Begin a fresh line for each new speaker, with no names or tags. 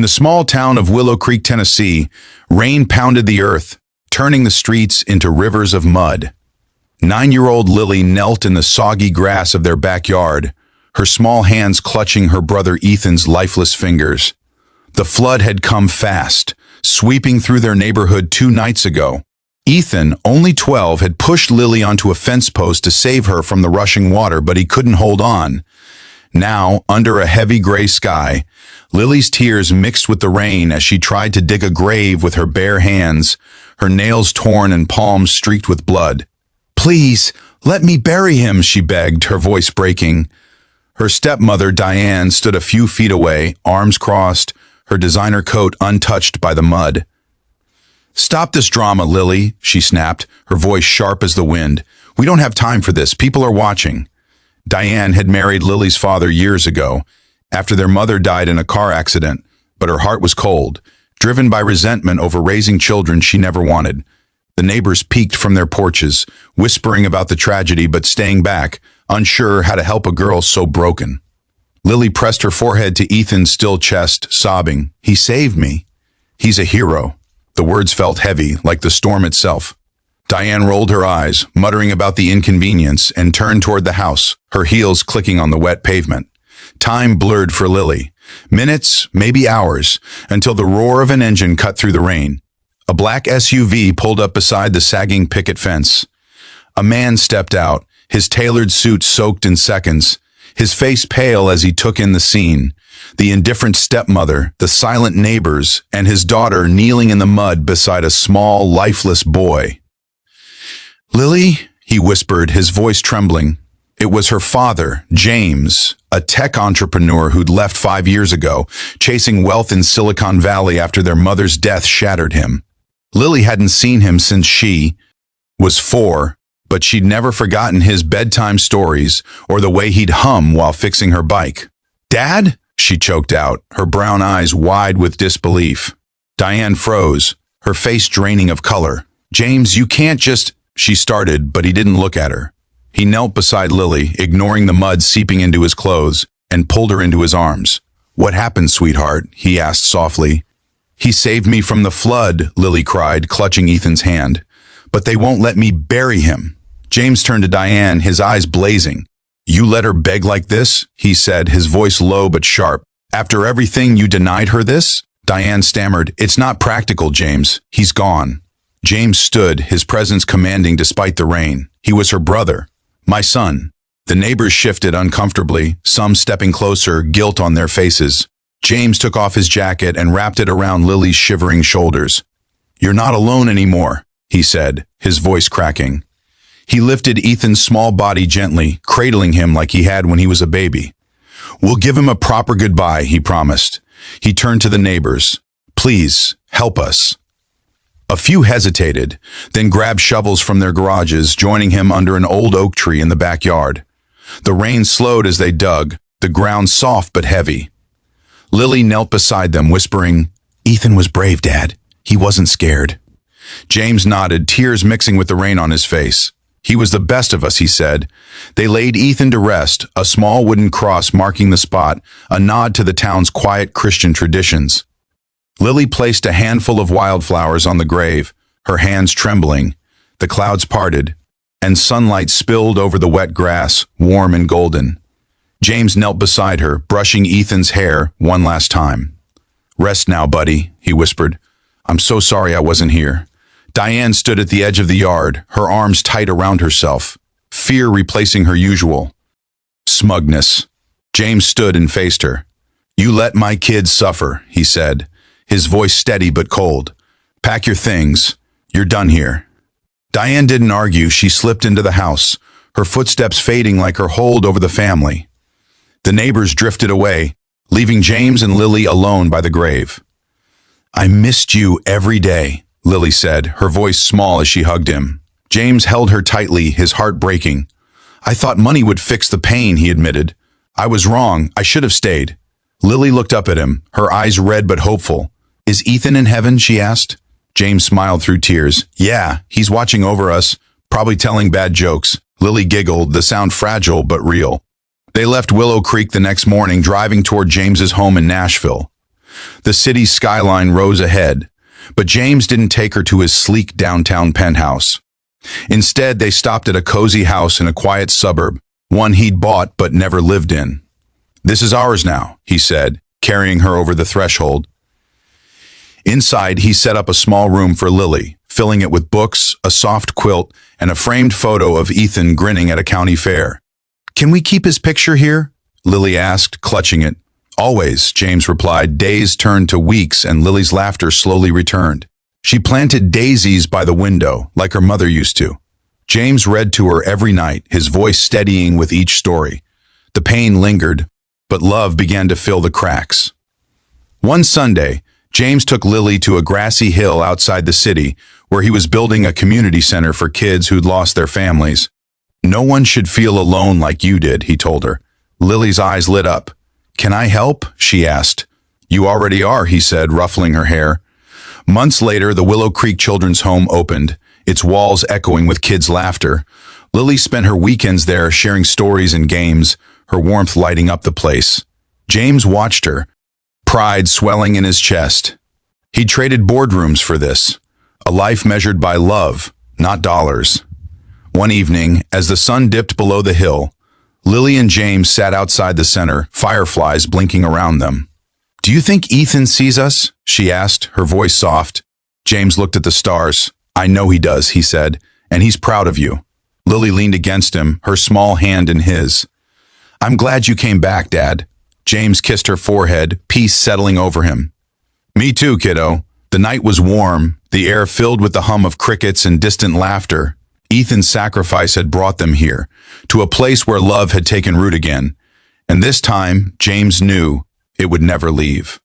In the small town of Willow Creek, Tennessee, rain pounded the earth, turning the streets into rivers of mud. 9-year-old Lily knelt in the soggy grass of their backyard, her small hands clutching her brother Ethan's lifeless fingers. The flood had come fast, sweeping through their neighborhood 2 nights ago. Ethan, only 12, had pushed Lily onto a fence post to save her from the rushing water, but he couldn't hold on. Now, under a heavy gray sky, Lily's tears mixed with the rain as she tried to dig a grave with her bare hands, her nails torn and palms streaked with blood. "Please, let me bury him," she begged, her voice breaking. Her stepmother, Diane, stood a few feet away, arms crossed, her designer coat untouched by the mud. "Stop this drama, Lily," she snapped, her voice sharp as the wind. "We don't have time for this. People are watching." Diane had married Lily's father years ago, after their mother died in a car accident, but her heart was cold, driven by resentment over raising children she never wanted. The neighbors peeked from their porches, whispering about the tragedy but staying back, unsure how to help a girl so broken. Lily pressed her forehead to Ethan's still chest, sobbing, "He saved me. He's a hero." The words felt heavy, like the storm itself. Diane rolled her eyes, muttering about the inconvenience, and turned toward the house, her heels clicking on the wet pavement. Time blurred for Lily. Minutes, maybe hours, until the roar of an engine cut through the rain. A black SUV pulled up beside the sagging picket fence. A man stepped out, his tailored suit soaked in seconds, his face pale as he took in the scene. The indifferent stepmother, the silent neighbors, and his daughter kneeling in the mud beside a small, lifeless boy. "Lily," he whispered, his voice trembling. It was her father, James, a tech entrepreneur who'd left 5 years ago, chasing wealth in Silicon Valley after their mother's death shattered him. Lily hadn't seen him since she was 4, but she'd never forgotten his bedtime stories or the way he'd hum while fixing her bike. "Dad?" she choked out, her brown eyes wide with disbelief. Diane froze, her face draining of color. "James, you can't just—" she started, but he didn't look at her. He knelt beside Lily, ignoring the mud seeping into his clothes, and pulled her into his arms. "What happened, sweetheart?" he asked softly. "He saved me from the flood," Lily cried, clutching Ethan's hand. "But they won't let me bury him." James turned to Diane, his eyes blazing. "You let her beg like this?" he said, his voice low but sharp. "After everything you denied her this?" Diane stammered, "It's not practical, James. He's gone." James stood, his presence commanding despite the rain. He was her brother. "My son." The neighbors shifted uncomfortably, some stepping closer, guilt on their faces. James took off his jacket and wrapped it around Lily's shivering shoulders. "You're not alone anymore," he said, his voice cracking. He lifted Ethan's small body gently, cradling him like he had when he was a baby. "We'll give him a proper goodbye," he promised. He turned to the neighbors. "Please, help us." A few hesitated, then grabbed shovels from their garages, joining him under an old oak tree in the backyard. The rain slowed as they dug, the ground soft but heavy. Lily knelt beside them, whispering, "Ethan was brave, Dad. He wasn't scared." James nodded, tears mixing with the rain on his face. "He was the best of us," he said. They laid Ethan to rest, a small wooden cross marking the spot, a nod to the town's quiet Christian traditions. Lily placed a handful of wildflowers on the grave, her hands trembling. The clouds parted, and sunlight spilled over the wet grass, warm and golden. James knelt beside her, brushing Ethan's hair one last time. "Rest now, buddy," he whispered. "I'm so sorry I wasn't here." Diane stood at the edge of the yard, her arms tight around herself, fear replacing her usual smugness. James stood and faced her. "You let my kids suffer," he said, his voice steady but cold. "Pack your things. You're done here." Diane didn't argue. She slipped into the house, her footsteps fading like her hold over the family. The neighbors drifted away, leaving James and Lily alone by the grave. "I missed you every day," Lily said, her voice small as she hugged him. James held her tightly, his heart breaking. "I thought money would fix the pain," he admitted. "I was wrong. I should have stayed." Lily looked up at him, her eyes red but hopeful. "Is Ethan in heaven?" she asked. James smiled through tears. "Yeah, he's watching over us, probably telling bad jokes." Lily giggled, the sound fragile but real. They left Willow Creek the next morning, driving toward James's home in Nashville. The city's skyline rose ahead, but James didn't take her to his sleek downtown penthouse. Instead, they stopped at a cozy house in a quiet suburb, one he'd bought but never lived in. "This is ours now," he said, carrying her over the threshold. Inside, he set up a small room for Lily, filling it with books, a soft quilt, and a framed photo of Ethan grinning at a county fair. "Can we keep his picture here?" Lily asked, clutching it. "Always," James replied. Days turned to weeks, and Lily's laughter slowly returned. She planted daisies by the window, like her mother used to. James read to her every night, his voice steadying with each story. The pain lingered, but love began to fill the cracks. One Sunday, James took Lily to a grassy hill outside the city, where he was building a community center for kids who'd lost their families. "No one should feel alone like you did," he told her. Lily's eyes lit up. "Can I help?" she asked. "You already are," he said, ruffling her hair. Months later, the Willow Creek Children's Home opened, its walls echoing with kids' laughter. Lily spent her weekends there sharing stories and games, her warmth lighting up the place. James watched her, pride swelling in his chest. He traded boardrooms for this, a life measured by love, not dollars. One evening, as the sun dipped below the hill, Lily and James sat outside the center, fireflies blinking around them. "Do you think Ethan sees us?" she asked, her voice soft. James looked at the stars. "I know he does," he said, "and he's proud of you." Lily leaned against him, her small hand in his. "I'm glad you came back, Dad." James kissed her forehead, peace settling over him. "Me too, kiddo." The night was warm, the air filled with the hum of crickets and distant laughter. Ethan's sacrifice had brought them here, to a place where love had taken root again. And this time, James knew it would never leave.